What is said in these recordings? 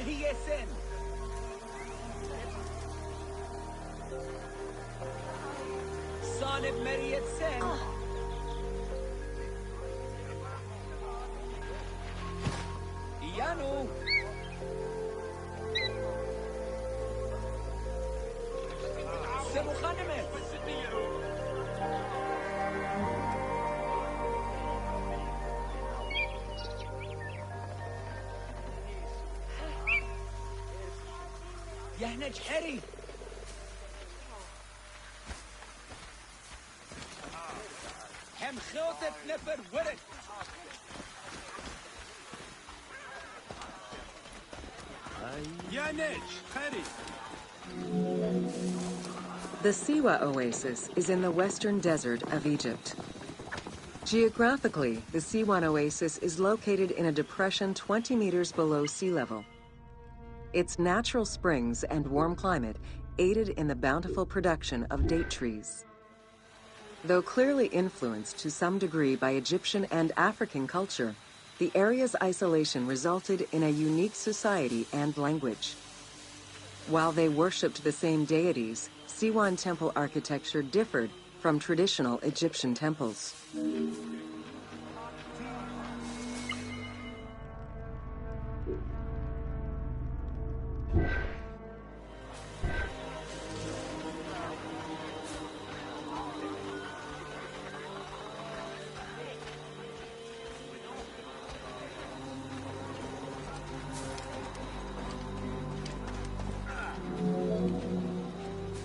Mehiyesen. Sanib Meriyetsen. Iyanu. Sebukhanamet. يهنج حري هم خوتت نفر ورد يهنج حري. The Siwa Oasis is in the western desert of Egypt. Geographically, the Siwan Oasis is located in a depression 20 meters below sea level. Its natural springs and warm climate aided in the bountiful production of date trees. Though clearly influenced to some degree by Egyptian and African culture, the area's isolation resulted in a unique society and language. While they worshipped the same deities, Siwan temple architecture differed from traditional Egyptian temples.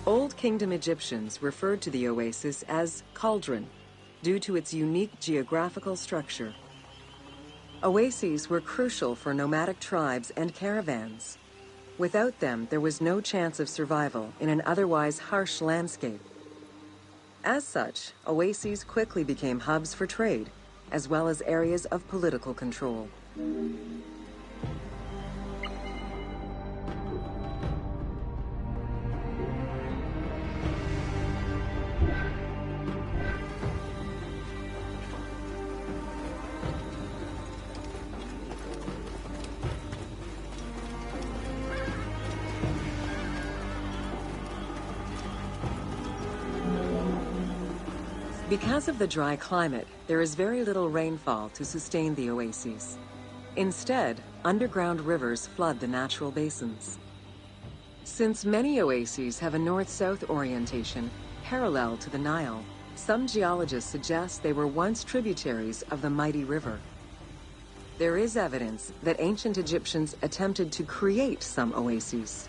Old Kingdom Egyptians referred to the oasis as cauldron, due to its unique geographical structure. Oases were crucial for nomadic tribes and caravans. Without them, there was no chance of survival in an otherwise harsh landscape. As such, oases quickly became hubs for trade, as well as areas of political control. Because of the dry climate, there is very little rainfall to sustain the oases. Instead, underground rivers flood the natural basins. Since many oases have a north-south orientation parallel to the Nile, some geologists suggest they were once tributaries of the mighty river. There is evidence that ancient Egyptians attempted to create some oases.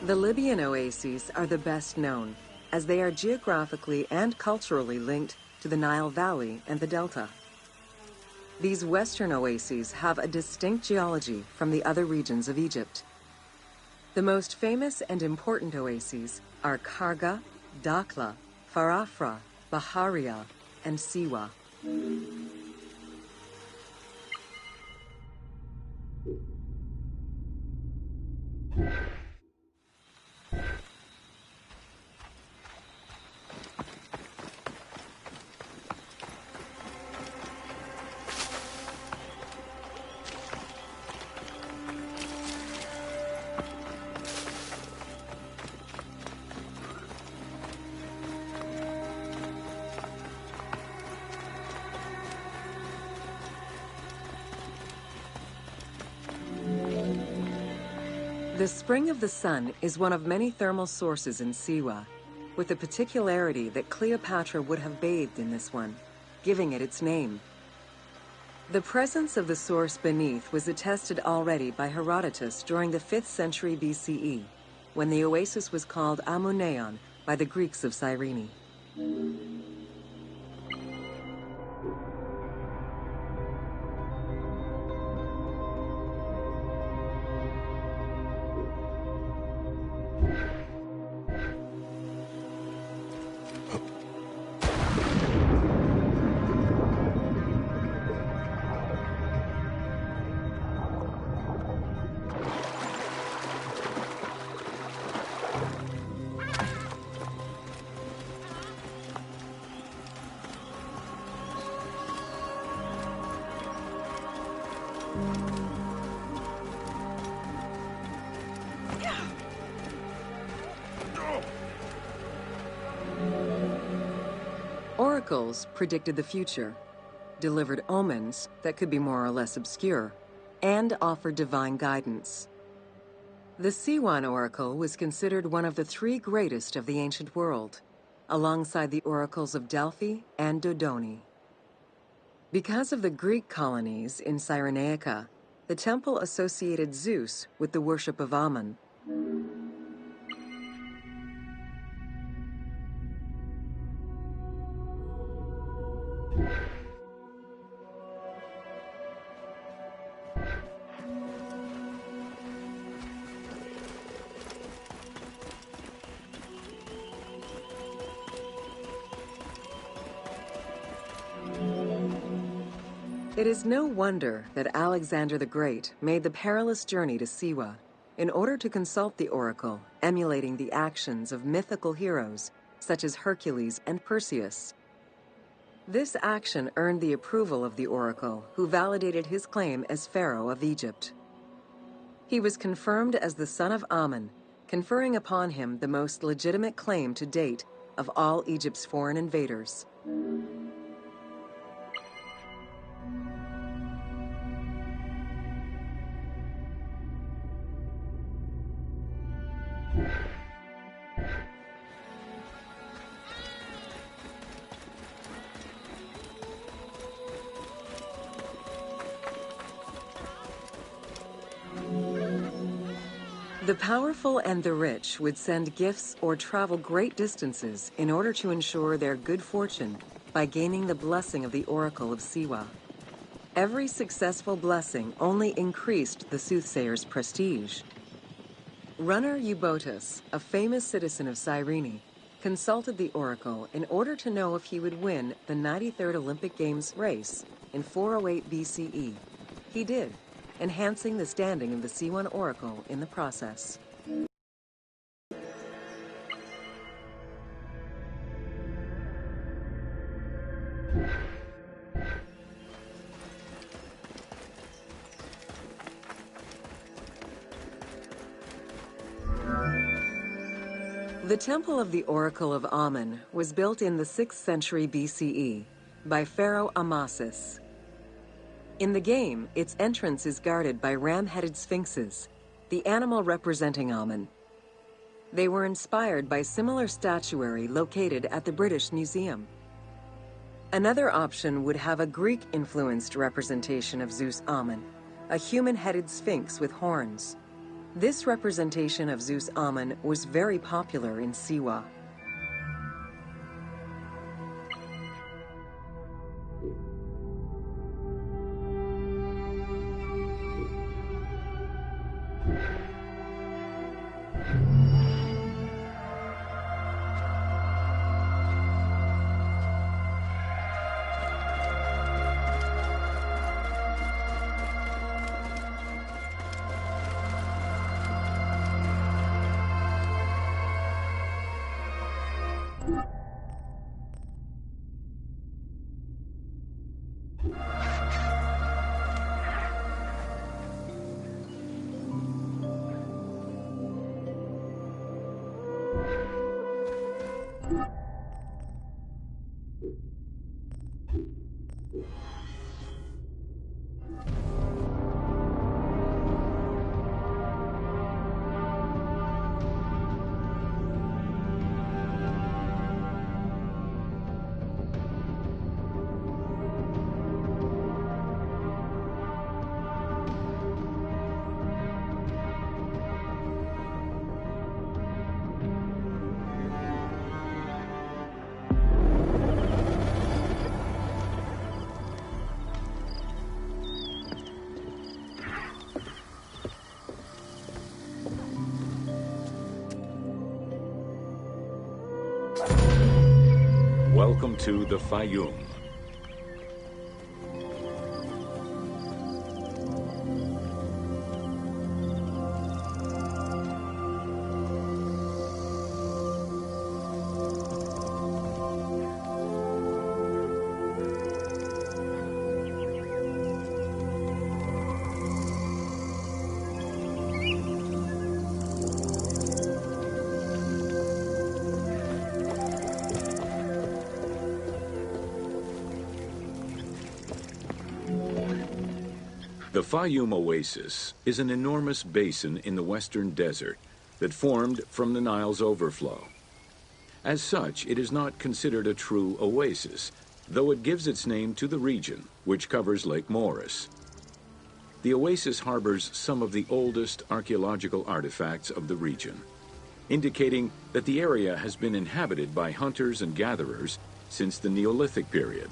The Libyan oases are the best known, as they are geographically and culturally linked to the Nile Valley and the Delta. These western oases have a distinct geology from the other regions of Egypt. The most famous and important oases are Karga, Dakhla, Farafra, Baharia, and Siwa. The Spring of the Sun is one of many thermal sources in Siwa, with the particularity that Cleopatra would have bathed in this one, giving it its name. The presence of the source beneath was attested already by Herodotus during the 5th century BCE, when the oasis was called Amuneion by the Greeks of Cyrene. Oracles predicted the future, delivered omens that could be more or less obscure, and offered divine guidance. The Siwan Oracle was considered one of the three greatest of the ancient world, alongside the oracles of Delphi and Dodoni. Because of the Greek colonies in Cyrenaica, the temple associated Zeus with the worship of Ammon. It is no wonder that Alexander the Great made the perilous journey to Siwa in order to consult the oracle, emulating the actions of mythical heroes such as Hercules and Perseus. This action earned the approval of the oracle, who validated his claim as Pharaoh of Egypt. He was confirmed as the son of Ammon, conferring upon him the most legitimate claim to date of all Egypt's foreign invaders. The powerful and the rich would send gifts or travel great distances in order to ensure their good fortune by gaining the blessing of the Oracle of Siwa. Every successful blessing only increased the soothsayer's prestige. Runner Eubotus, a famous citizen of Cyrene, consulted the oracle in order to know if he would win the 93rd Olympic Games race in 408 BCE. He did, enhancing the standing of the Siwan oracle in the process. The Temple of the Oracle of Ammon was built in the 6th century BCE by Pharaoh Amasis. In the game, its entrance is guarded by ram-headed sphinxes, the animal representing Ammon. They were inspired by similar statuary located at the British Museum. Another option would have a Greek-influenced representation of Zeus Ammon, a human-headed sphinx with horns. This representation of Zeus Ammon was very popular in Siwa. Welcome to the Fayum. The Fayum Oasis is an enormous basin in the western desert that formed from the Nile's overflow. As such, it is not considered a true oasis, though it gives its name to the region, which covers Lake Moeris. The oasis harbors some of the oldest archaeological artifacts of the region, indicating that the area has been inhabited by hunters and gatherers since the Neolithic period.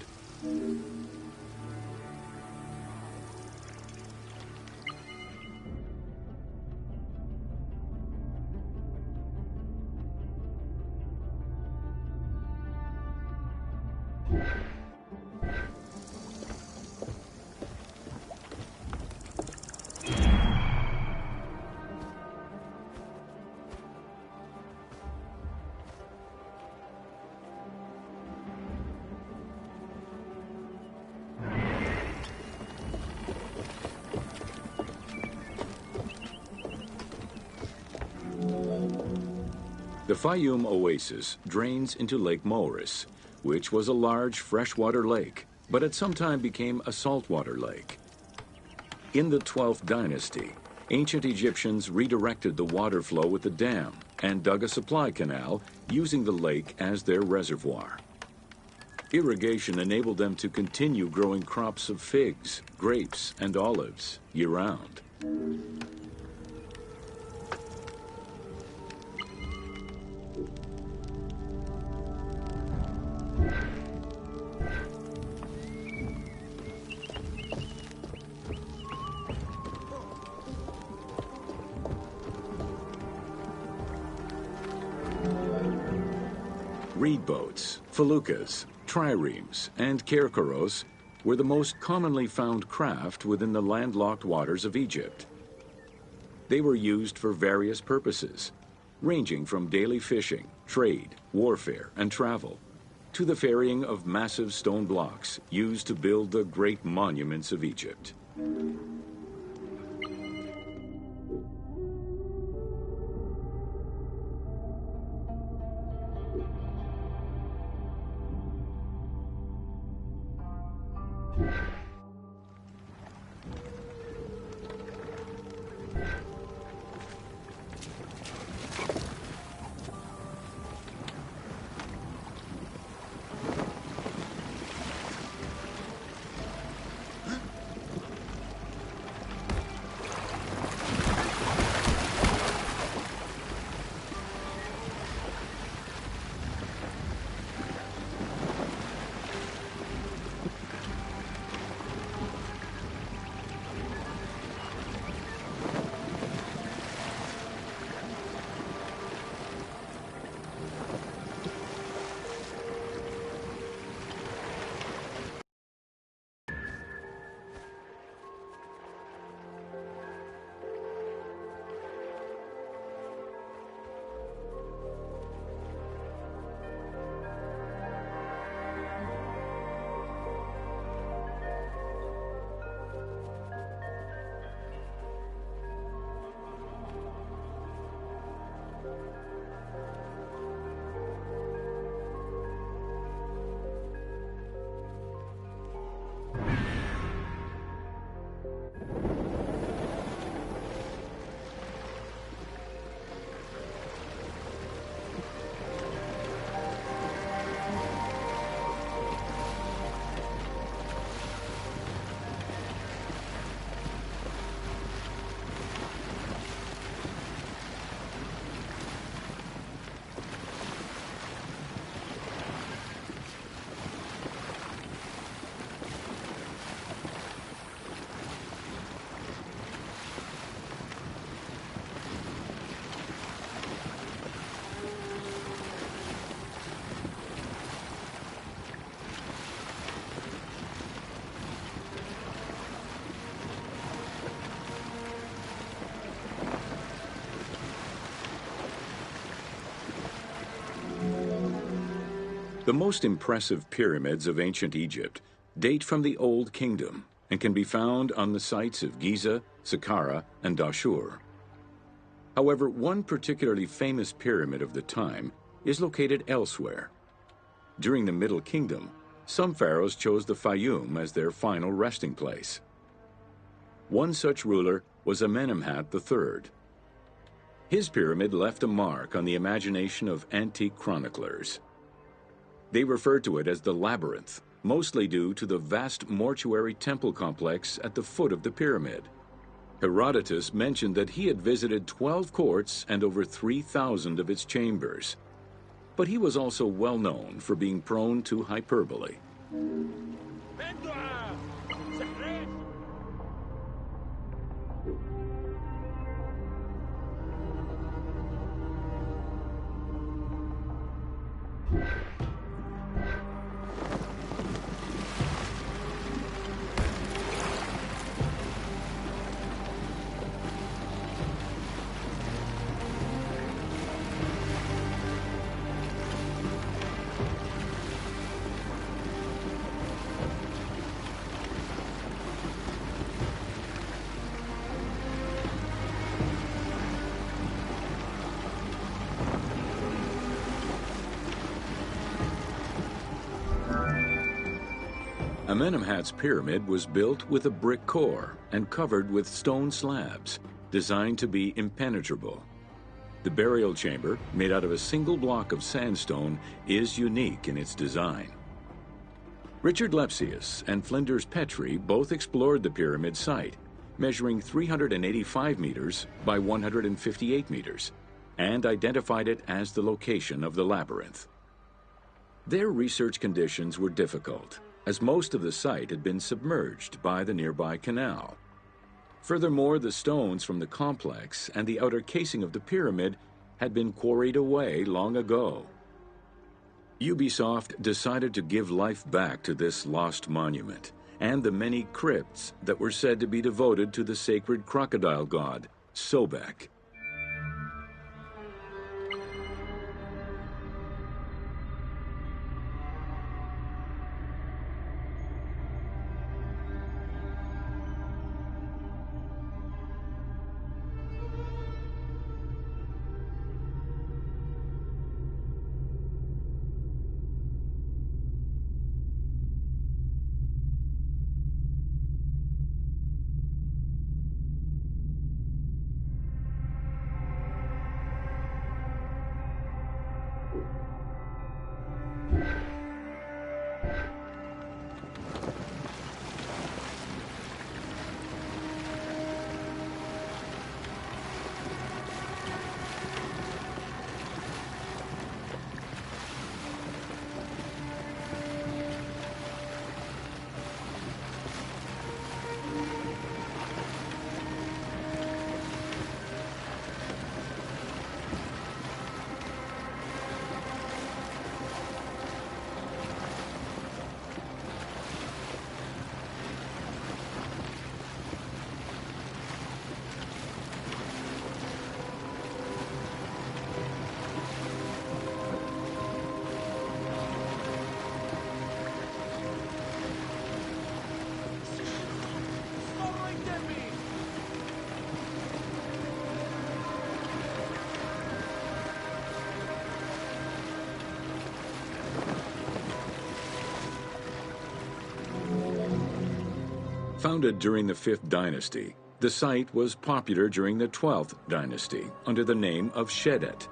The Fayum Oasis drains into Lake Moeris, which was a large freshwater lake, but at some time became a saltwater lake. In the 12th dynasty, ancient Egyptians redirected the water flow with a dam and dug a supply canal using the lake as their reservoir. Irrigation enabled them to continue growing crops of figs, grapes, and olives year-round. Reed boats, feluccas, triremes, and kerkeros were the most commonly found craft within the landlocked waters of Egypt. They were used for various purposes, ranging from daily fishing, trade, warfare, and travel, to the ferrying of massive stone blocks used to build the great monuments of Egypt. The most impressive pyramids of ancient Egypt date from the Old Kingdom and can be found on the sites of Giza, Saqqara, and Dashur. However, one particularly famous pyramid of the time is located elsewhere. During the Middle Kingdom, some pharaohs chose the Fayum as their final resting place. One such ruler was Amenemhat III. His pyramid left a mark on the imagination of antique chroniclers. They refer to it as the Labyrinth, mostly due to the vast mortuary temple complex at the foot of the pyramid. Herodotus mentioned that he had visited 12 courts and over 3,000 of its chambers. But he was also well known for being prone to hyperbole. Amenemhat's pyramid was built with a brick core and covered with stone slabs, designed to be impenetrable. The burial chamber, made out of a single block of sandstone, is unique in its design. Richard Lepsius and Flinders Petrie both explored the pyramid site, measuring 385 meters by 158 meters, and identified it as the location of the labyrinth. Their research conditions were difficult, as most of the site had been submerged by the nearby canal. Furthermore, the stones from the complex and the outer casing of the pyramid had been quarried away long ago. Ubisoft decided to give life back to this lost monument and the many crypts that were said to be devoted to the sacred crocodile god, Sobek. Founded during the 5th dynasty, the site was popular during the 12th dynasty under the name of Shedet.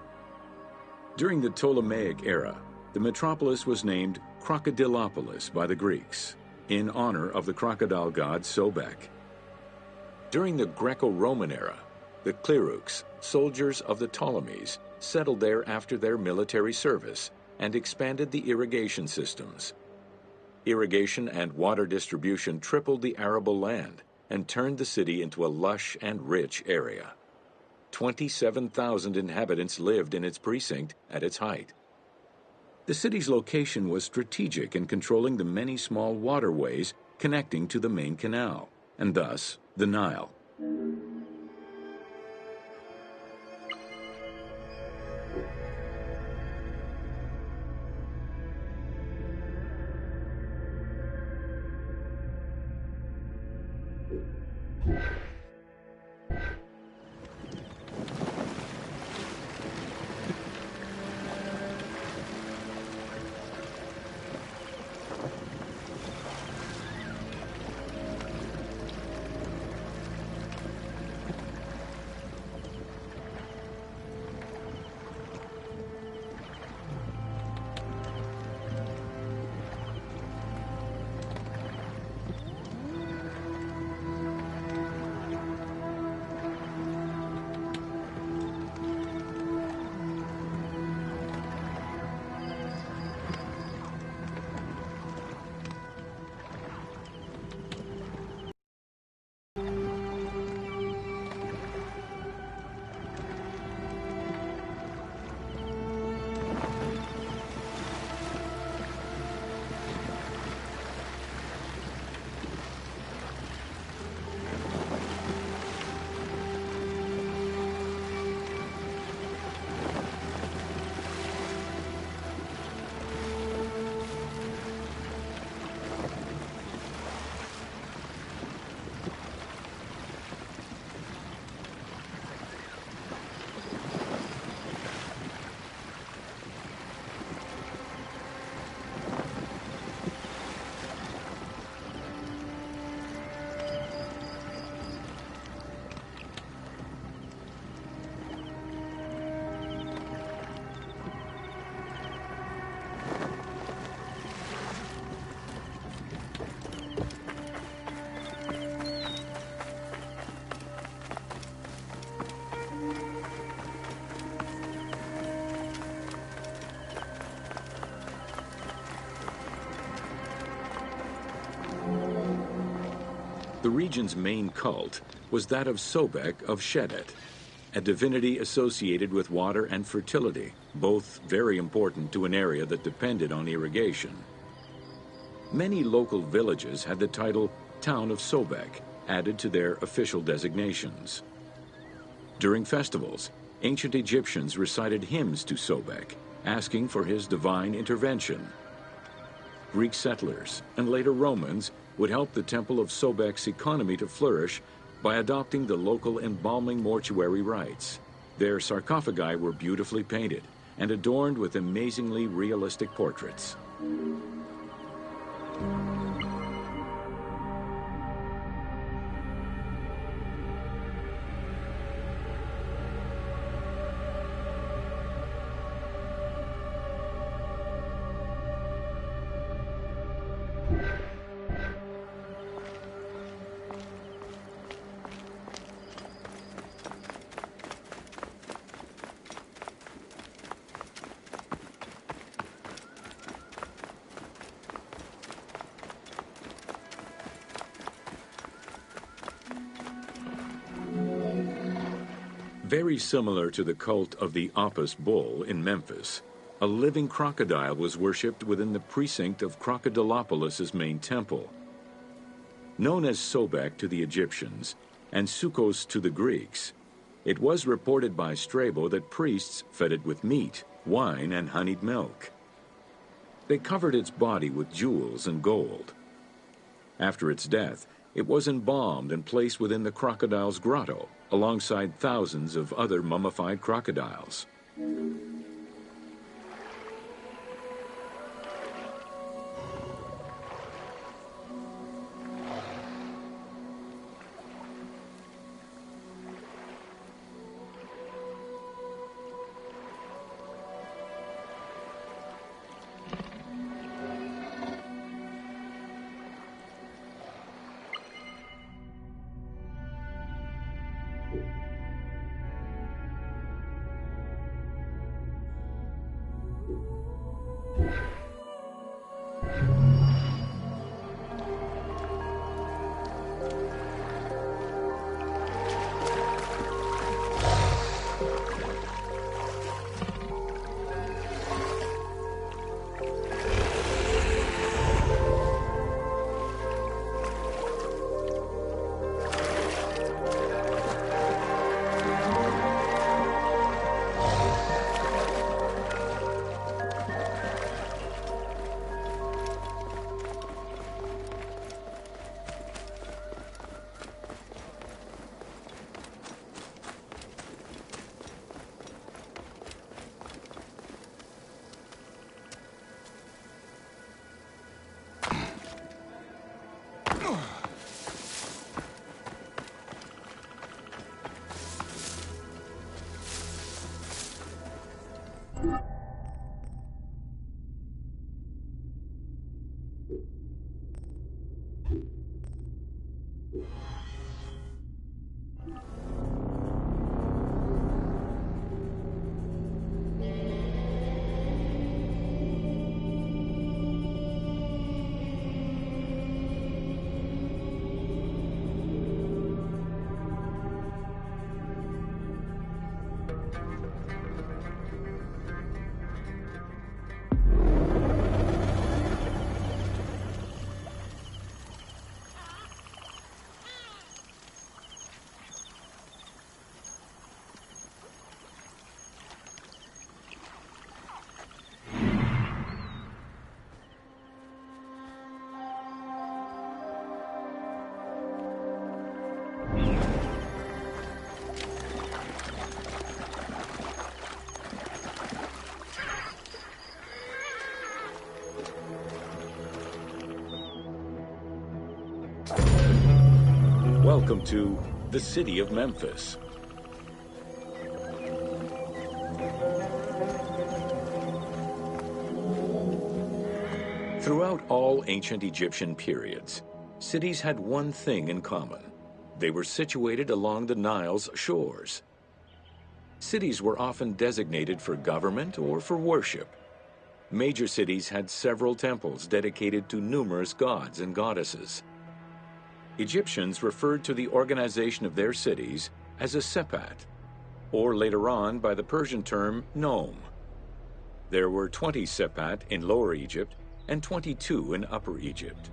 During the Ptolemaic era, the metropolis was named Crocodilopolis by the Greeks, in honor of the crocodile god Sobek. During the Greco-Roman era, the Cleruks, soldiers of the Ptolemies, settled there after their military service and expanded the irrigation systems. Irrigation and water distribution tripled the arable land and turned the city into a lush and rich area. 27,000 inhabitants lived in its precinct at its height. The city's location was strategic in controlling the many small waterways connecting to the main canal, and thus the Nile. The region's main cult was that of Sobek of Shedet, a divinity associated with water and fertility, both very important to an area that depended on irrigation. Many local villages had the title Town of Sobek added to their official designations. During festivals, ancient Egyptians recited hymns to Sobek, asking for his divine intervention. Greek settlers and later Romans would help the Temple of Sobek's economy to flourish by adopting the local embalming mortuary rites. Their sarcophagi were beautifully painted and adorned with amazingly realistic portraits. Very similar to the cult of the Apis bull in Memphis, a living crocodile was worshipped within the precinct of Crocodilopolis's main temple. Known as Sobek to the Egyptians and Sukkos to the Greeks, it was reported by Strabo that priests fed it with meat, wine, and honeyed milk. They covered its body with jewels and gold. After its death, it was embalmed and placed within the crocodile's grotto, alongside thousands of other mummified crocodiles. Welcome to the city of Memphis. Throughout all ancient Egyptian periods, cities had one thing in common. They were situated along the Nile's shores. Cities were often designated for government or for worship. Major cities had several temples dedicated to numerous gods and goddesses. Egyptians referred to the organization of their cities as a sepat, or later on by the Persian term nome. There were 20 sepat in Lower Egypt and 22 in Upper Egypt.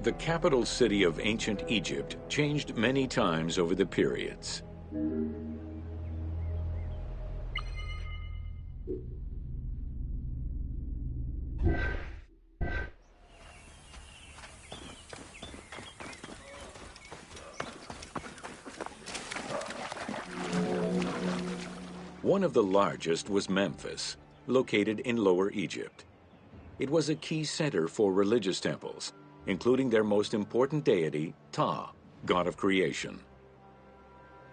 The capital city of ancient Egypt changed many times over the periods. One of the largest was Memphis, located in Lower Egypt. It was a key center for religious temples, including their most important deity, Ptah, god of creation.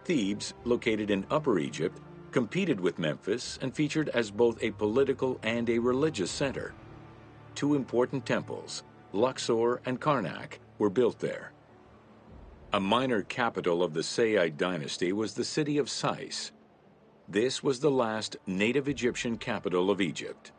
Thebes, located in Upper Egypt, competed with Memphis and featured as both a political and a religious center. Two important temples, Luxor and Karnak, were built there. A minor capital of the Sayyid dynasty was the city of Sais. This was the last native Egyptian capital of Egypt.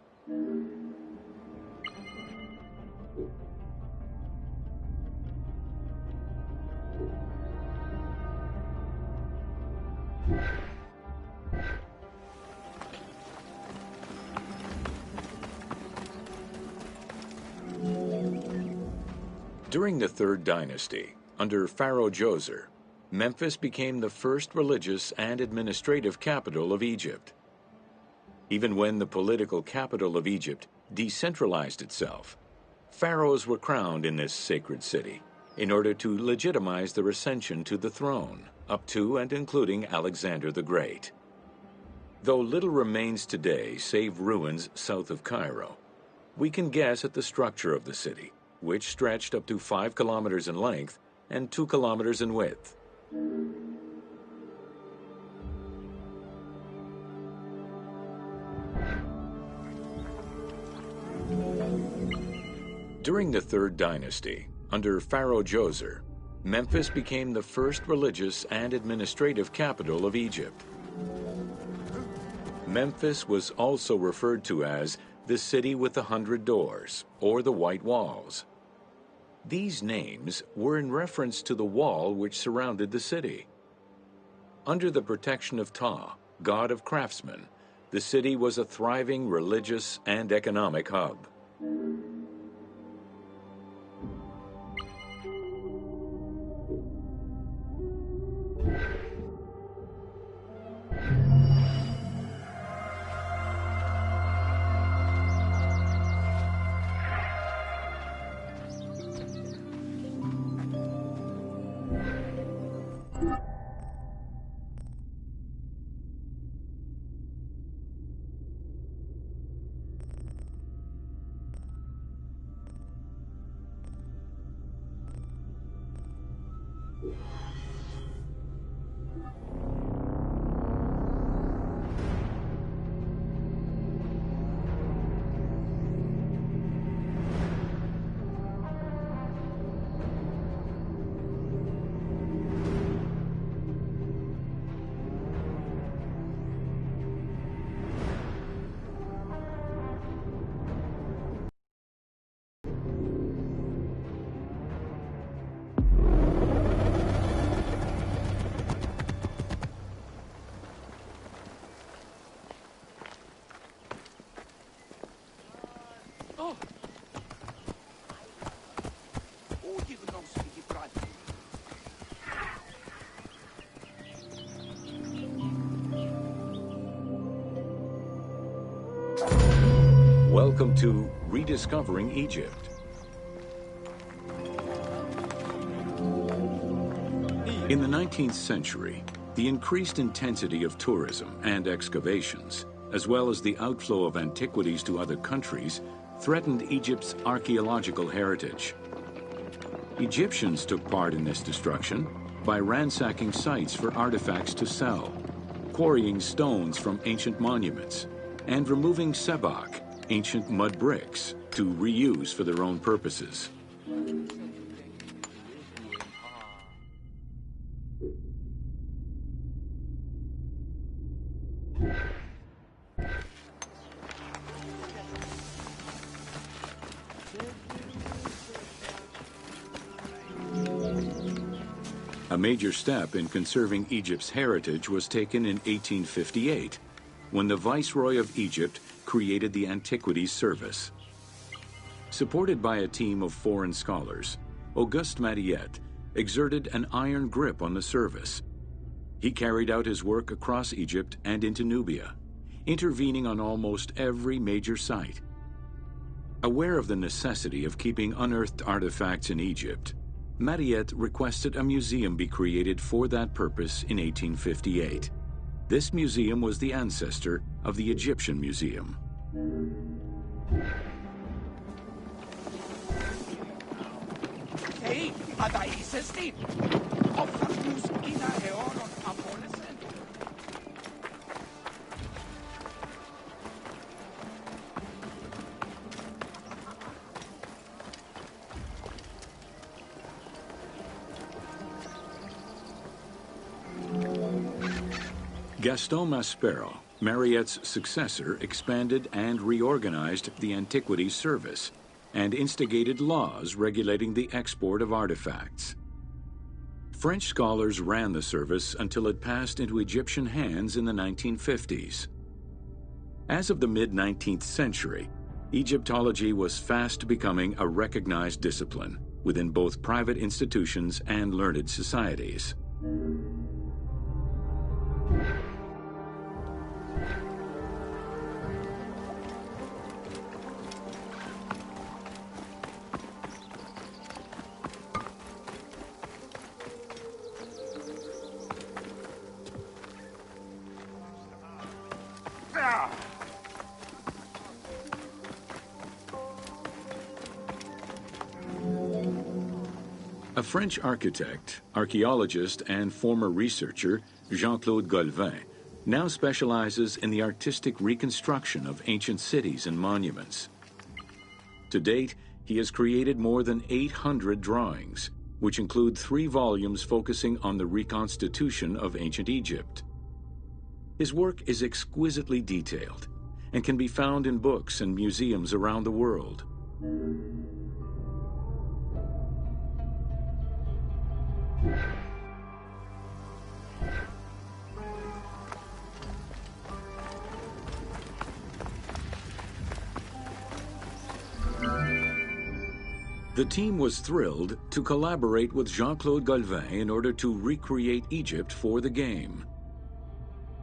During the Third Dynasty, under Pharaoh Djoser, Memphis became the first religious and administrative capital of Egypt. Even when the political capital of Egypt decentralized itself, pharaohs were crowned in this sacred city in order to legitimize their ascension to the throne, up to and including Alexander the Great. Though little remains today save ruins south of Cairo, we can guess at the structure of the city, which stretched up to 5 kilometers in length and 2 kilometers in width. During the Third Dynasty, under Pharaoh Djoser, Memphis became the first religious and administrative capital of Egypt. Memphis was also referred to as the City with the 100 Doors, or the White Walls. These names were in reference to the wall which surrounded the city. Under the protection of Ptah, god of craftsmen, the city was a thriving religious and economic hub. Welcome to Rediscovering Egypt. In the 19th century, the increased intensity of tourism and excavations, as well as the outflow of antiquities to other countries, threatened Egypt's archaeological heritage. Egyptians took part in this destruction by ransacking sites for artifacts to sell, quarrying stones from ancient monuments, and removing sebak, ancient mud bricks, to reuse for their own purposes. A major step in conserving Egypt's heritage was taken in 1858, when the Viceroy of Egypt created the Antiquities Service. Supported by a team of foreign scholars, Auguste Mariette exerted an iron grip on the service. He carried out his work across Egypt and into Nubia, intervening on almost every major site. Aware of the necessity of keeping unearthed artifacts in Egypt, Mariette requested a museum be created for that purpose in 1858. This museum was the ancestor of the Egyptian Museum. Hey, adaisesti. Offertus ina eoron apolisen. Gaston Maspero, Mariette's successor, expanded and reorganized the Antiquities Service and instigated laws regulating the export of artifacts. French scholars ran the service until it passed into Egyptian hands in the 1950s. As of the mid-19th century, Egyptology was fast becoming a recognized discipline within both private institutions and learned societies. A French architect, archaeologist, and former researcher, Jean-Claude Golvin, now specializes in the artistic reconstruction of ancient cities and monuments. To date, he has created more than 800 drawings, which include 3 volumes focusing on the reconstitution of ancient Egypt. His work is exquisitely detailed and can be found in books and museums around the world. The team was thrilled to collaborate with Jean-Claude Golvin in order to recreate Egypt for the game.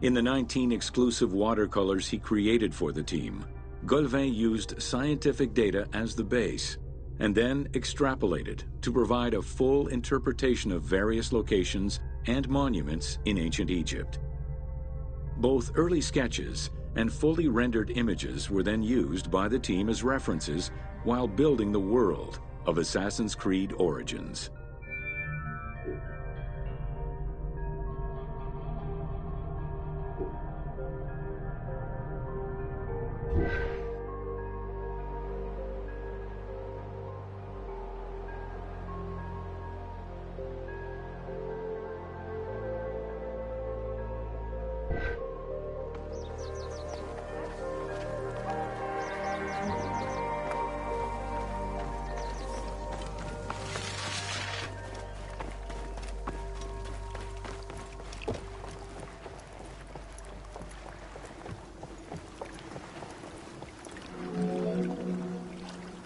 In the 19 exclusive watercolors he created for the team, Golvin used scientific data as the base, and then extrapolated to provide a full interpretation of various locations and monuments in ancient Egypt. Both early sketches and fully rendered images were then used by the team as references while building the world of Assassin's Creed Origins.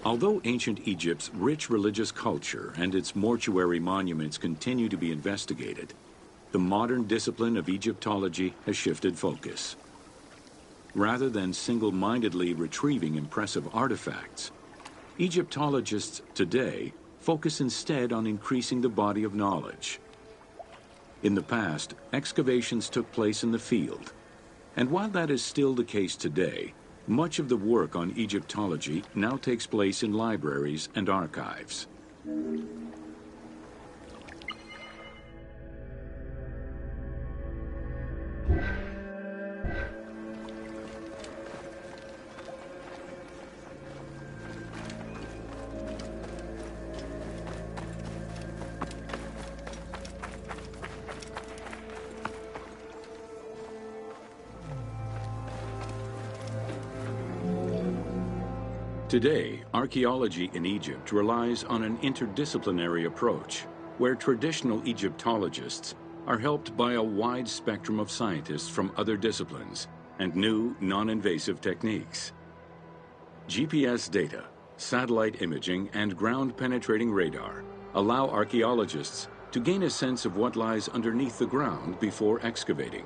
Although ancient Egypt's rich religious culture and its mortuary monuments continue to be investigated, the modern discipline of Egyptology has shifted focus. Rather than single-mindedly retrieving impressive artifacts, Egyptologists today focus instead on increasing the body of knowledge. In the past, excavations took place in the field, and while that is still the case today, much of the work on Egyptology now takes place in libraries and archives. Today, archaeology in Egypt relies on an interdisciplinary approach, where traditional Egyptologists are helped by a wide spectrum of scientists from other disciplines and new non-invasive techniques. GPS data, satellite imaging, and ground-penetrating radar allow archaeologists to gain a sense of what lies underneath the ground before excavating.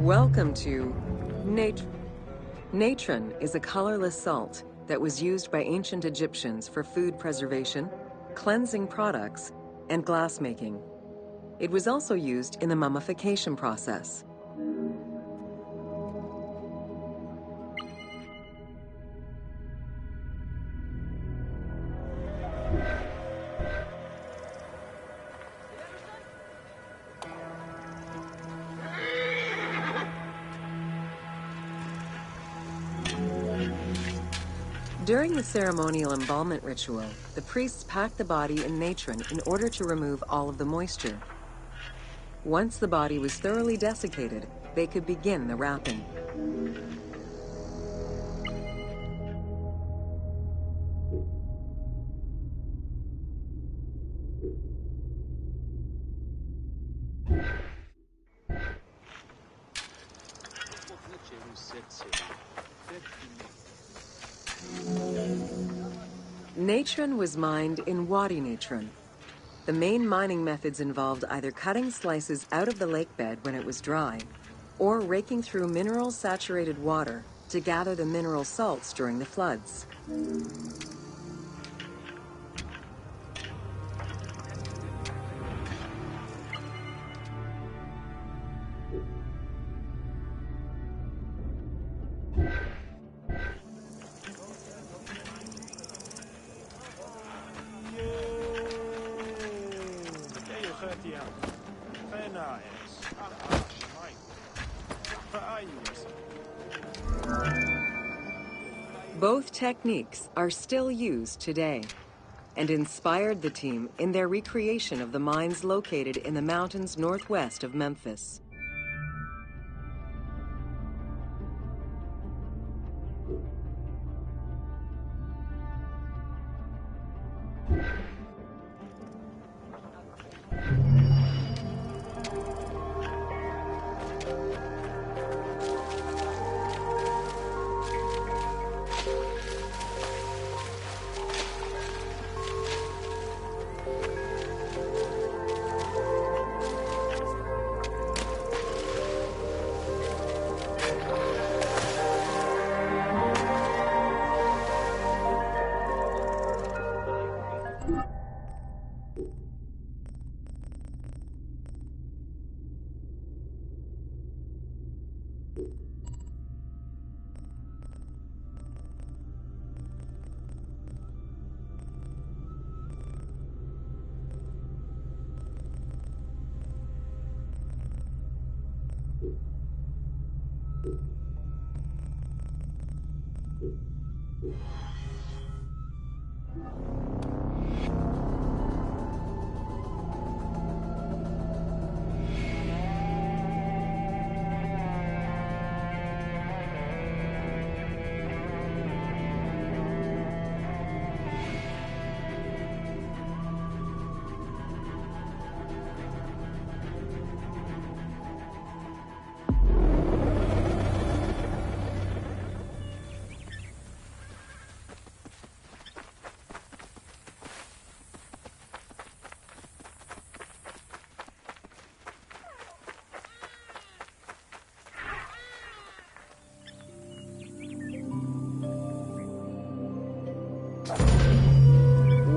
Welcome to natron is a colorless salt that was used by ancient Egyptians for food preservation, cleansing products, and glass making. It was also used in the mummification process. During the ceremonial embalmment ritual, the priests packed the body in natron in order to remove all of the moisture. Once the body was thoroughly desiccated, they could begin the wrapping. Natron was mined in Wadi Natron. The main mining methods involved either cutting slices out of the lake bed when it was dry, or raking through mineral-saturated water to gather the mineral salts during the floods. Both techniques are still used today and inspired the team in their recreation of the mines located in the mountains northwest of Memphis.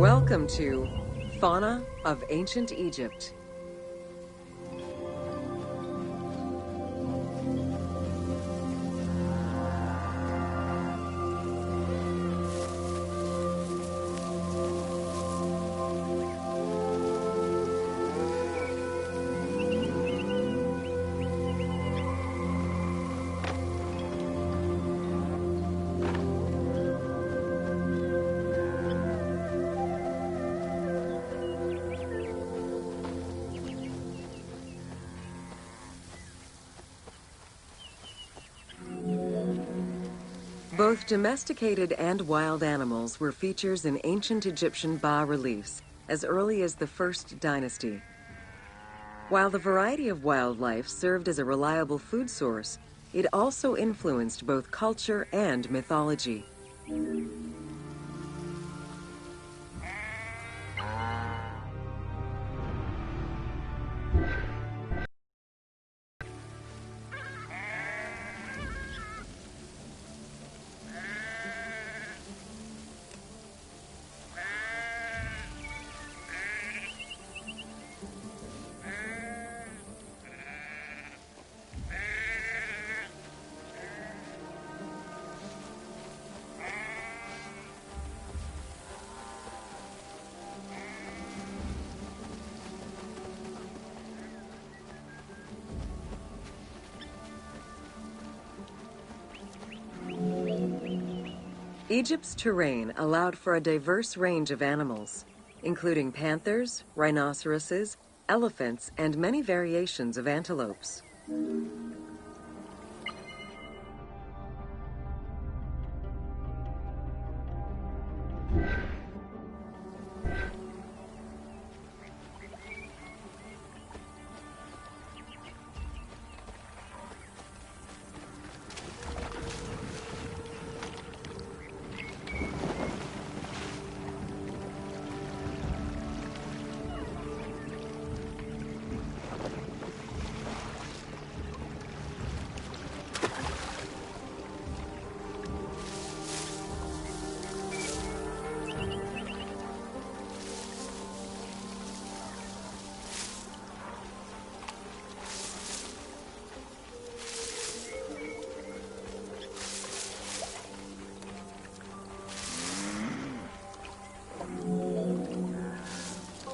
Welcome to Fauna of Ancient Egypt. Both domesticated and wild animals were features in ancient Egyptian bas-reliefs as early as the First Dynasty. While the variety of wildlife served as a reliable food source, it also influenced both culture and mythology. Egypt's terrain allowed for a diverse range of animals, including panthers, rhinoceroses, elephants, and many variations of antelopes.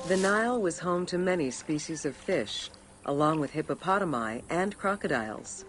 The Nile was home to many species of fish, along with hippopotami and crocodiles.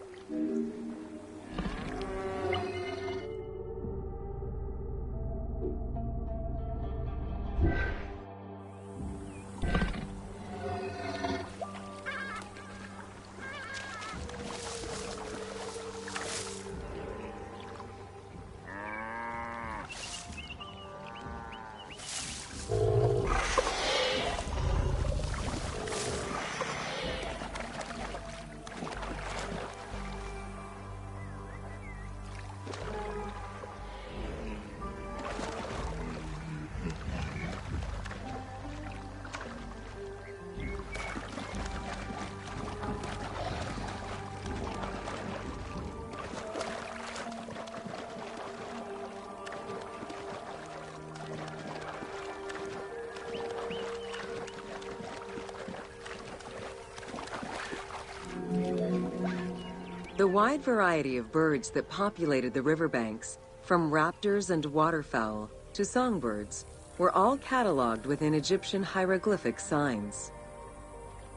The wide variety of birds that populated the riverbanks, from raptors and waterfowl to songbirds, were all cataloged within Egyptian hieroglyphic signs.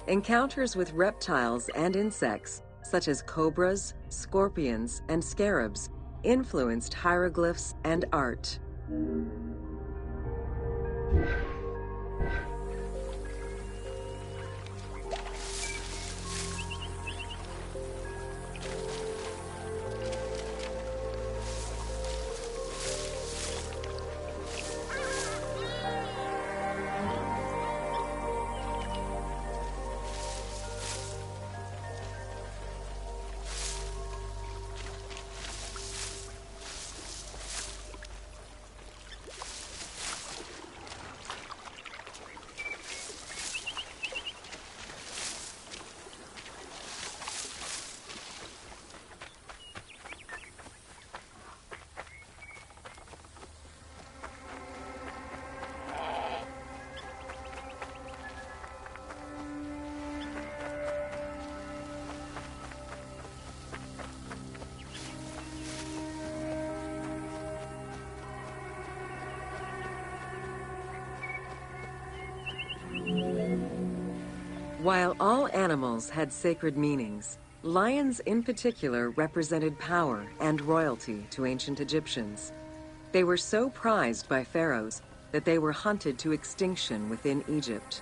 Encounters with reptiles and insects such as cobras, scorpions, and scarabs, influenced hieroglyphs and art. While all animals had sacred meanings, lions in particular represented power and royalty to ancient Egyptians. They were so prized by pharaohs that they were hunted to extinction within Egypt.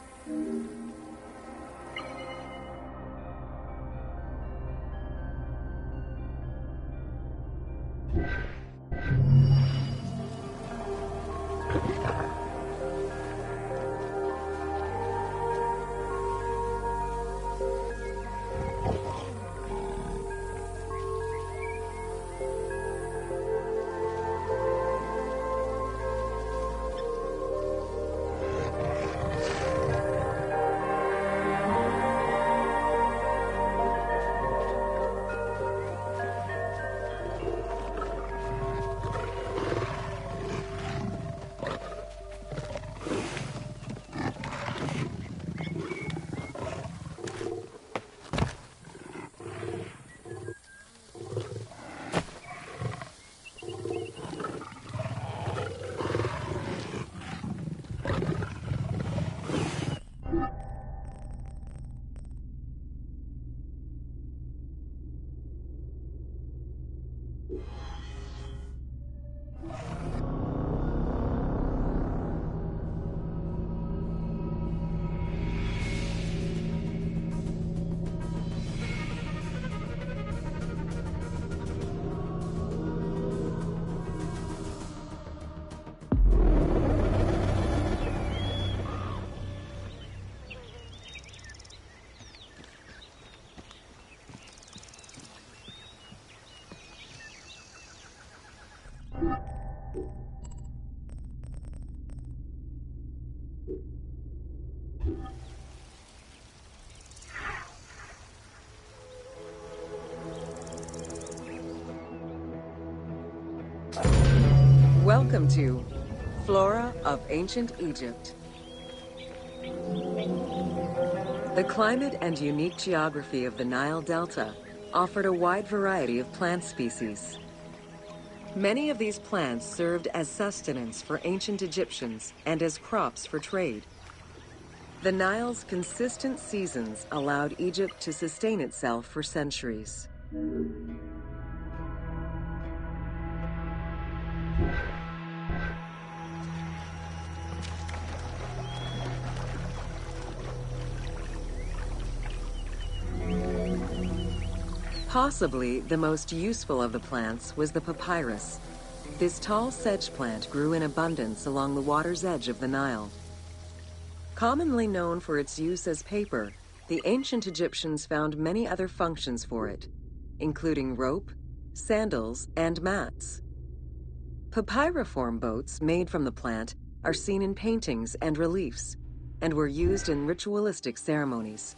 Welcome to Flora of Ancient Egypt. The climate and unique geography of the Nile Delta offered a wide variety of plant species. Many of these plants served as sustenance for ancient Egyptians and as crops for trade. The Nile's consistent seasons allowed Egypt to sustain itself for centuries. Possibly the most useful of the plants was the papyrus. This tall sedge plant grew in abundance along the water's edge of the Nile. Commonly known for its use as paper, the ancient Egyptians found many other functions for it, including rope, sandals, and mats. Papyriform boats made from the plant are seen in paintings and reliefs, and were used in ritualistic ceremonies.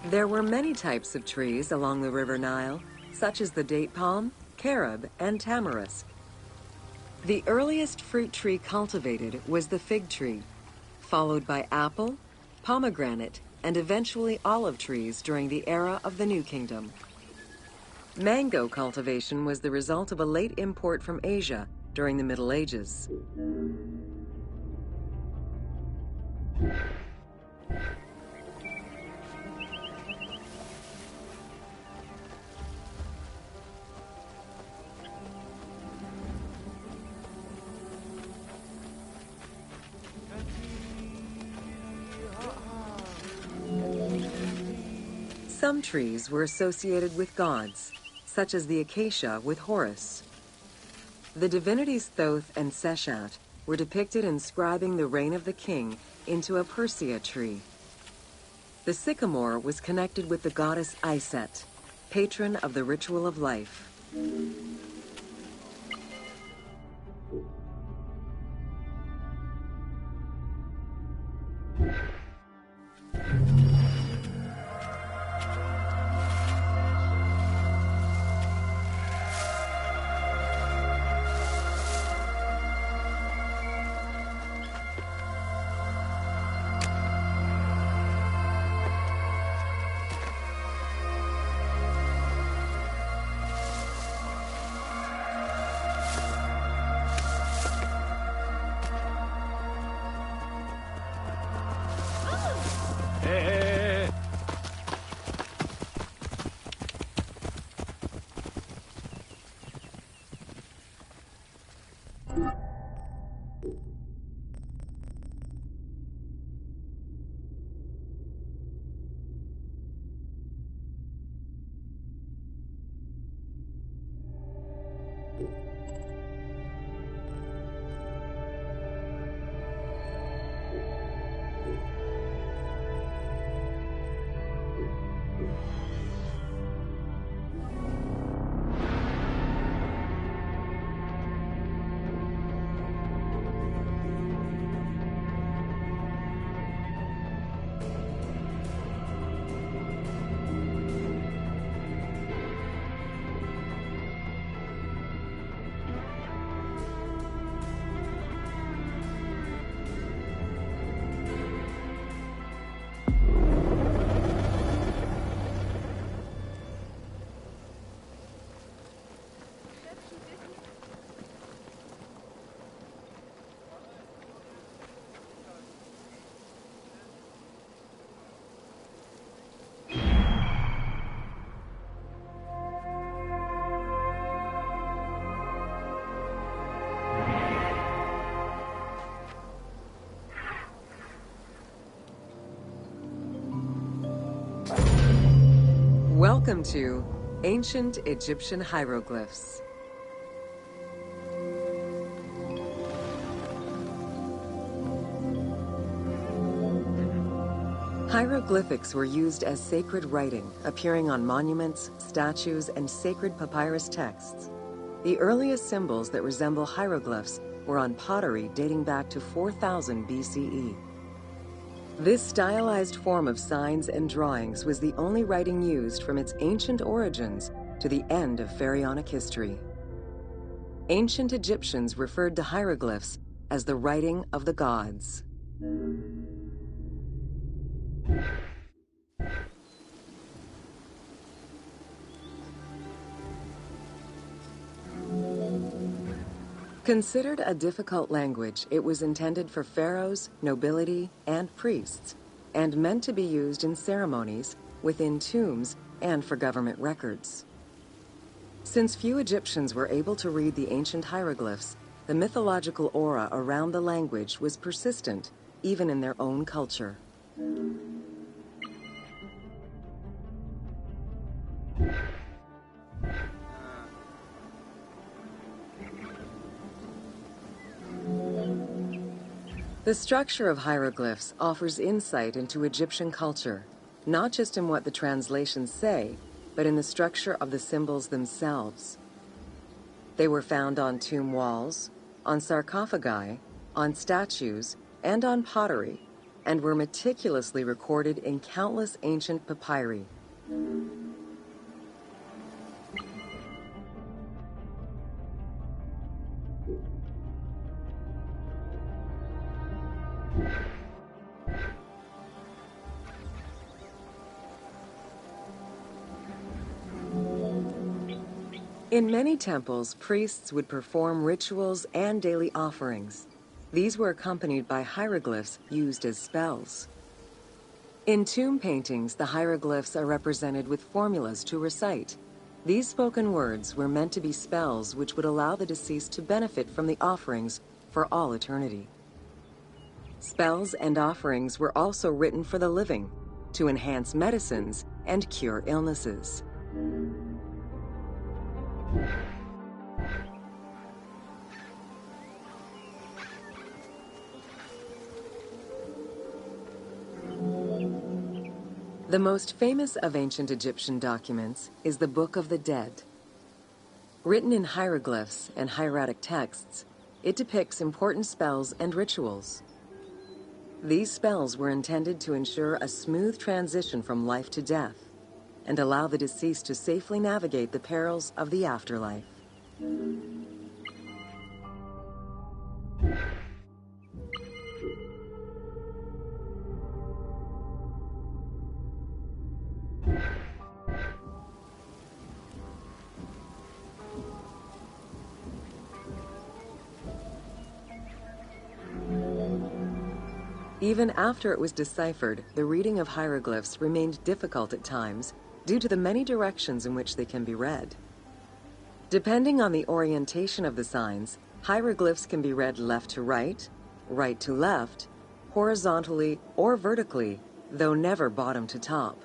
There were many types of trees along the River Nile, such as the date palm, carob, and tamarisk. The earliest fruit tree cultivated was the fig tree, followed by apple, pomegranate, and eventually olive trees during the era of the New Kingdom. Mango cultivation was the result of a late import from Asia during the Middle Ages. Some trees were associated with gods, such as the acacia with Horus. The divinities Thoth and Seshat were depicted inscribing the reign of the king into a Persea tree. The sycamore was connected with the goddess Iset, patron of the ritual of life. Welcome to Ancient Egyptian Hieroglyphs. Hieroglyphics were used as sacred writing, appearing on monuments, statues, and sacred papyrus texts. The earliest symbols that resemble hieroglyphs were on pottery dating back to 4000 BCE. This stylized form of signs and drawings was the only writing used from its ancient origins to the end of pharaonic history. Ancient Egyptians referred to hieroglyphs as the writing of the gods. Considered a difficult language, it was intended for pharaohs, nobility, and priests, and meant to be used in ceremonies, within tombs, and for government records. Since few Egyptians were able to read the ancient hieroglyphs, the mythological aura around the language was persistent, even in their own culture. The structure of hieroglyphs offers insight into Egyptian culture, not just in what the translations say, but in the structure of the symbols themselves. They were found on tomb walls, on sarcophagi, on statues, and on pottery, and were meticulously recorded in countless ancient papyri. In many temples, priests would perform rituals and daily offerings. These were accompanied by hieroglyphs used as spells. In tomb paintings, the hieroglyphs are represented with formulas to recite. These spoken words were meant to be spells which would allow the deceased to benefit from the offerings for all eternity. Spells and offerings were also written for the living, to enhance medicines and cure illnesses. The most famous of ancient Egyptian documents is the Book of the Dead. Written in hieroglyphs and hieratic texts, it depicts important spells and rituals. These spells were intended to ensure a smooth transition from life to death and allow the deceased to safely navigate the perils of the afterlife. Even after it was deciphered, the reading of hieroglyphs remained difficult at times due to the many directions in which they can be read. Depending on the orientation of the signs, hieroglyphs can be read left to right, right to left, horizontally or vertically, though never bottom to top.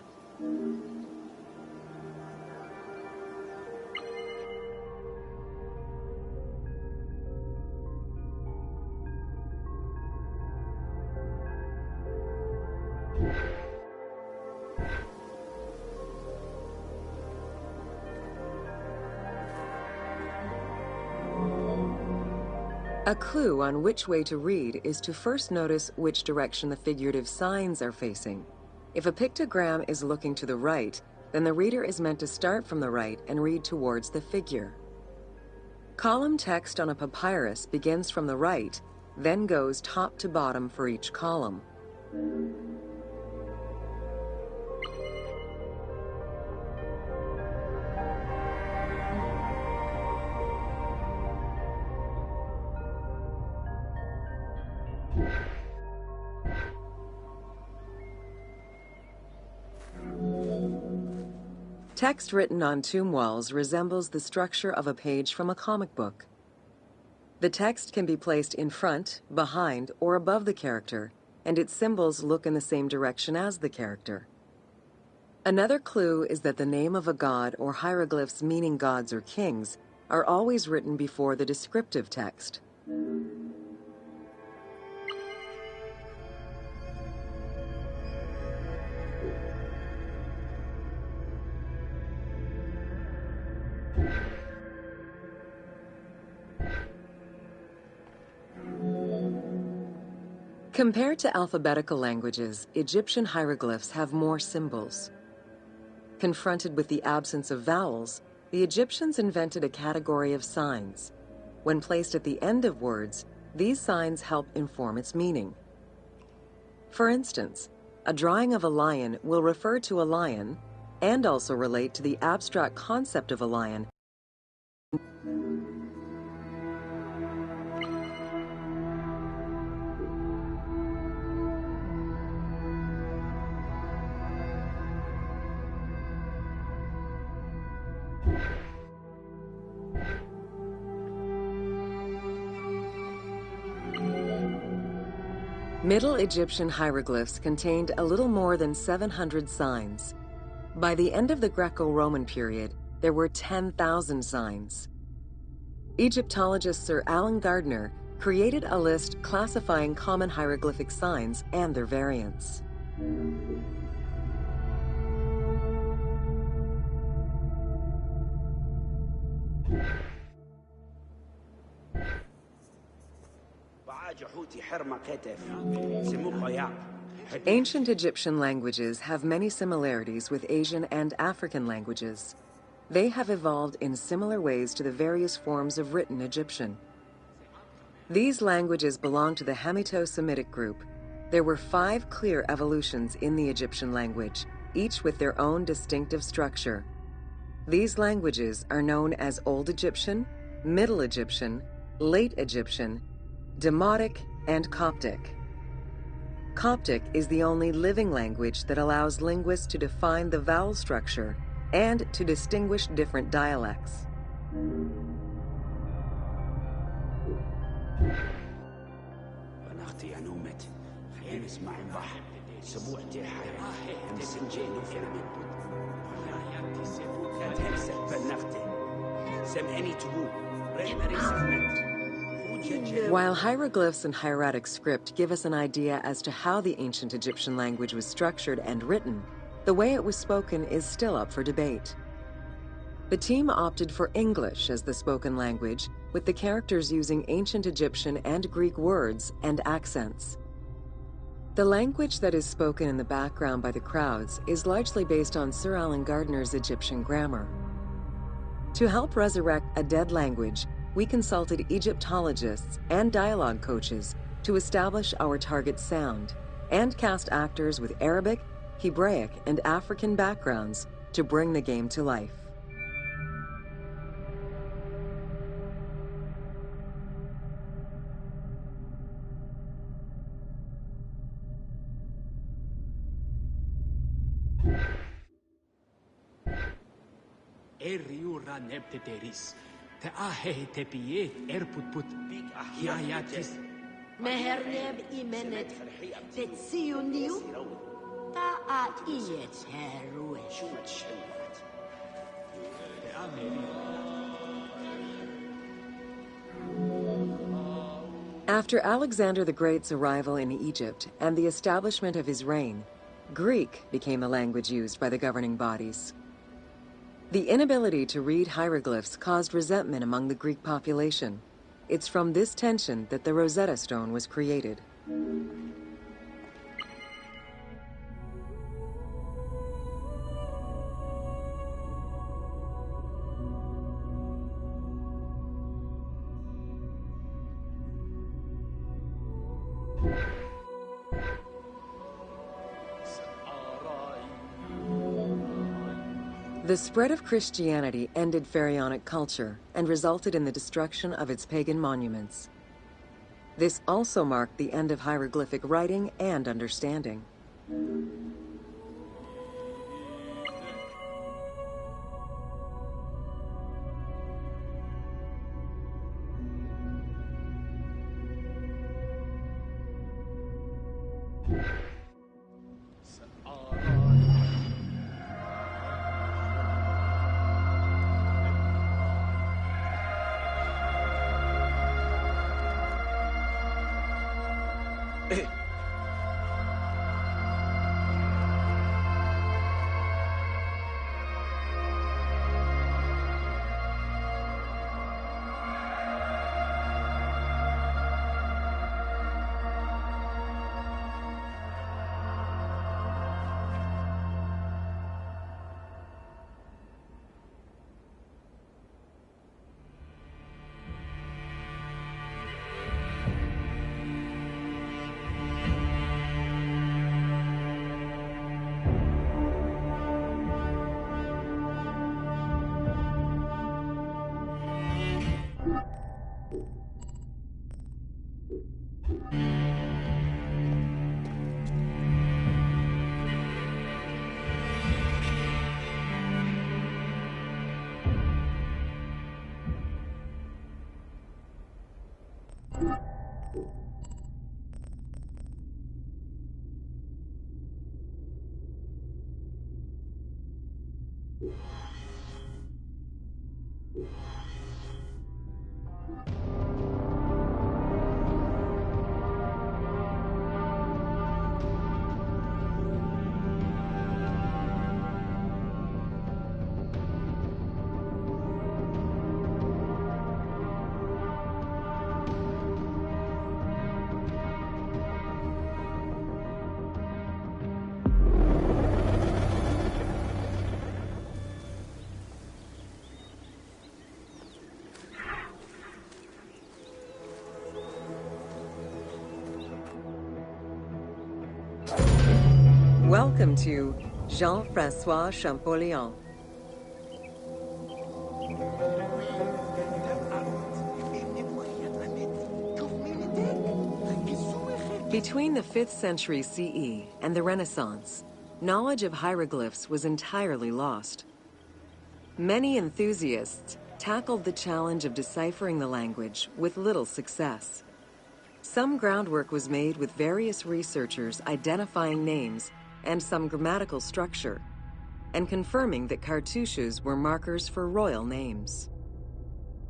A clue on which way to read is to first notice which direction the figurative signs are facing. If a pictogram is looking to the right, then the reader is meant to start from the right and read towards the figure. Column text on a papyrus begins from the right, then goes top to bottom for each column. Text written on tomb walls resembles the structure of a page from a comic book. The text can be placed in front, behind, or above the character, and its symbols look in the same direction as the character. Another clue is that the name of a god or hieroglyphs meaning gods or kings are always written before the descriptive text. Compared to alphabetical languages, Egyptian hieroglyphs have more symbols. Confronted with the absence of vowels, the Egyptians invented a category of signs. When placed at the end of words, these signs help inform its meaning. For instance, a drawing of a lion will refer to a lion and also relate to the abstract concept of a lion. Middle Egyptian hieroglyphs contained a little more than 700 signs. By the end of the Greco-Roman period, there were 10,000 signs. Egyptologist Sir Alan Gardner created a list classifying common hieroglyphic signs and their variants. Ancient Egyptian languages have many similarities with Asian and African languages. They have evolved in similar ways to the various forms of written Egyptian. These languages belong to the Hamito-Semitic group. There were 5 clear evolutions in the Egyptian language, each with their own distinctive structure. These languages are known as Old Egyptian, Middle Egyptian, Late Egyptian, Demotic, and Coptic. Coptic is the only living language that allows linguists to define the vowel structure and to distinguish different dialects. While hieroglyphs and hieratic script give us an idea as to how the ancient Egyptian language was structured and written, the way it was spoken is still up for debate. The team opted for English as the spoken language, with the characters using ancient Egyptian and Greek words and accents. The language that is spoken in the background by the crowds is largely based on Sir Alan Gardner's Egyptian grammar. To help resurrect a dead language, we consulted Egyptologists and dialogue coaches to establish our target sound and cast actors with Arabic, Hebraic, and African backgrounds to bring the game to life. Meherneb imenet tetsiuniu ta aiet heruet. After Alexander the Great's arrival in Egypt and the establishment of his reign, Greek became the language used by the governing bodies. The inability to read hieroglyphs caused resentment among the Greek population. It's from this tension that the Rosetta Stone was created. The spread of Christianity ended pharaonic culture and resulted in the destruction of its pagan monuments. This also marked the end of hieroglyphic writing and understanding. Welcome to Jean-Francois Champollion. Between the 5th century CE and the Renaissance, knowledge of hieroglyphs was entirely lost. Many enthusiasts tackled the challenge of deciphering the language with little success. Some groundwork was made with various researchers identifying names and some grammatical structure, and confirming that cartouches were markers for royal names.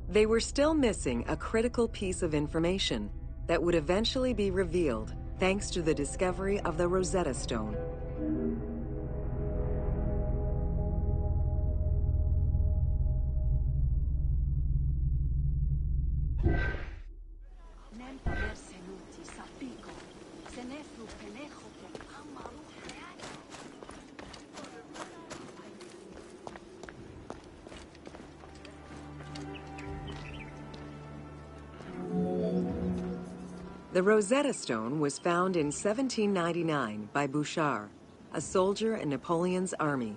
They were still missing a critical piece of information that would eventually be revealed thanks to the discovery of the Rosetta Stone. The Rosetta Stone was found in 1799 by Bouchard, a soldier in Napoleon's army.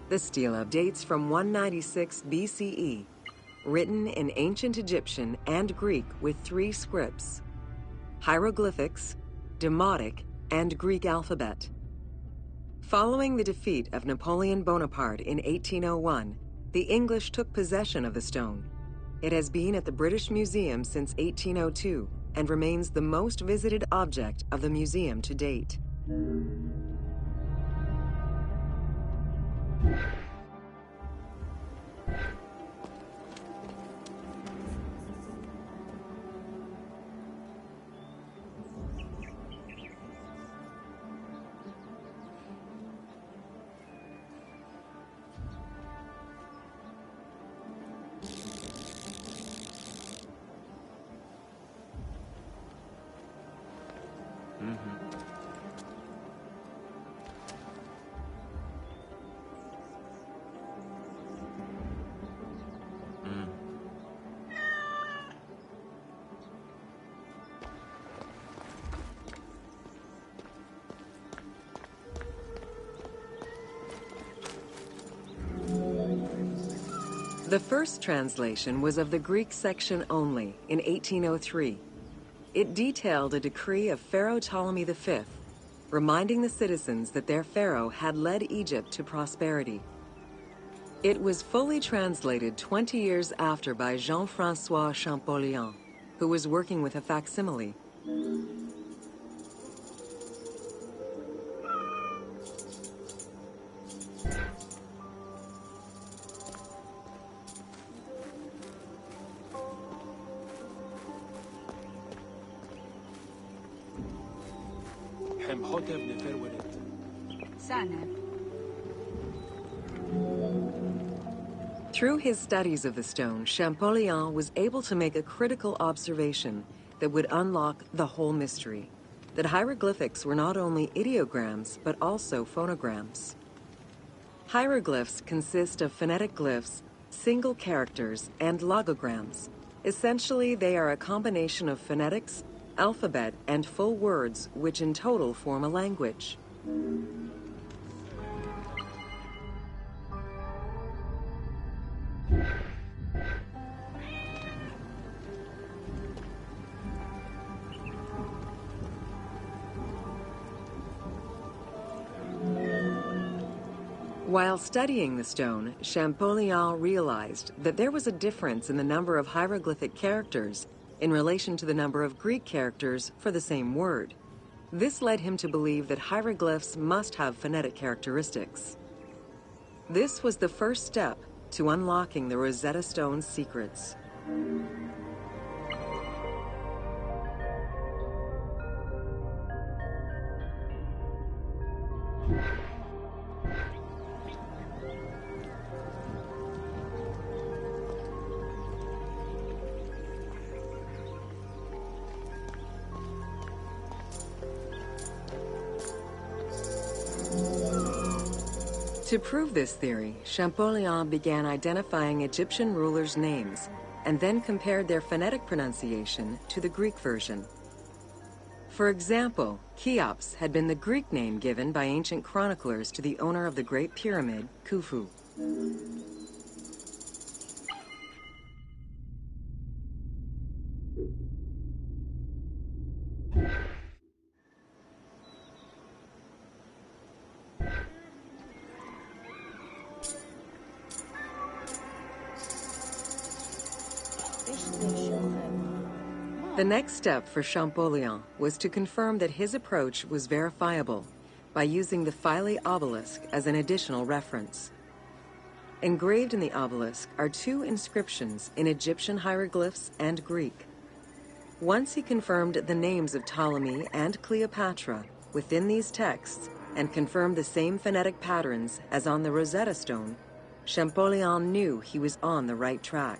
The stela dates from 196 BCE, written in ancient Egyptian and Greek with 3 scripts: hieroglyphics, Demotic, and Greek alphabet. Following the defeat of Napoleon Bonaparte in 1801, the English took possession of the stone. It has been at the British Museum since 1802 and remains the most visited object of the museum to date. The first translation was of the Greek section only in 1803. It detailed a decree of Pharaoh Ptolemy V, reminding the citizens that their pharaoh had led Egypt to prosperity. It was fully translated 20 years after by Jean-François Champollion, who was working with a facsimile. Through his studies of the stone, Champollion was able to make a critical observation that would unlock the whole mystery: that hieroglyphics were not only ideograms, but also phonograms. Hieroglyphs consist of phonetic glyphs, single characters, and logograms. Essentially, they are a combination of phonetics, alphabet, and full words, which in total form a language. While studying the stone, Champollion realized that there was a difference in the number of hieroglyphic characters in relation to the number of Greek characters for the same word. This led him to believe that hieroglyphs must have phonetic characteristics. This was the first step to unlocking the Rosetta Stone's secrets. To prove this theory, Champollion began identifying Egyptian rulers' names and then compared their phonetic pronunciation to the Greek version. For example, Cheops had been the Greek name given by ancient chroniclers to the owner of the Great Pyramid, Khufu. The next step for Champollion was to confirm that his approach was verifiable by using the Philae obelisk as an additional reference. Engraved in the obelisk are 2 inscriptions in Egyptian hieroglyphs and Greek. Once he confirmed the names of Ptolemy and Cleopatra within these texts and confirmed the same phonetic patterns as on the Rosetta Stone, Champollion knew he was on the right track.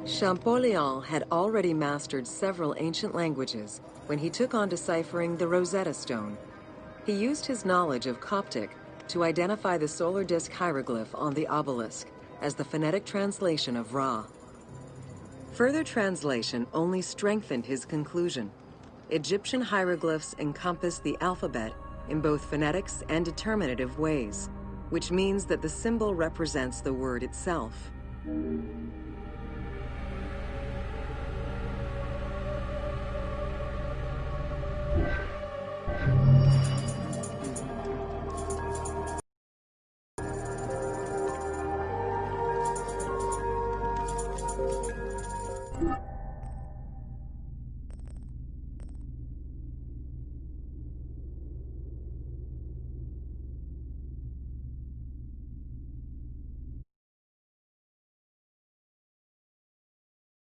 Champollion had already mastered several ancient languages when he took on deciphering the Rosetta Stone. He used his knowledge of Coptic to identify the solar disk hieroglyph on the obelisk as the phonetic translation of Ra. Further translation only strengthened his conclusion. Egyptian hieroglyphs encompass the alphabet in both phonetics and determinative ways, which means that the symbol represents the word itself.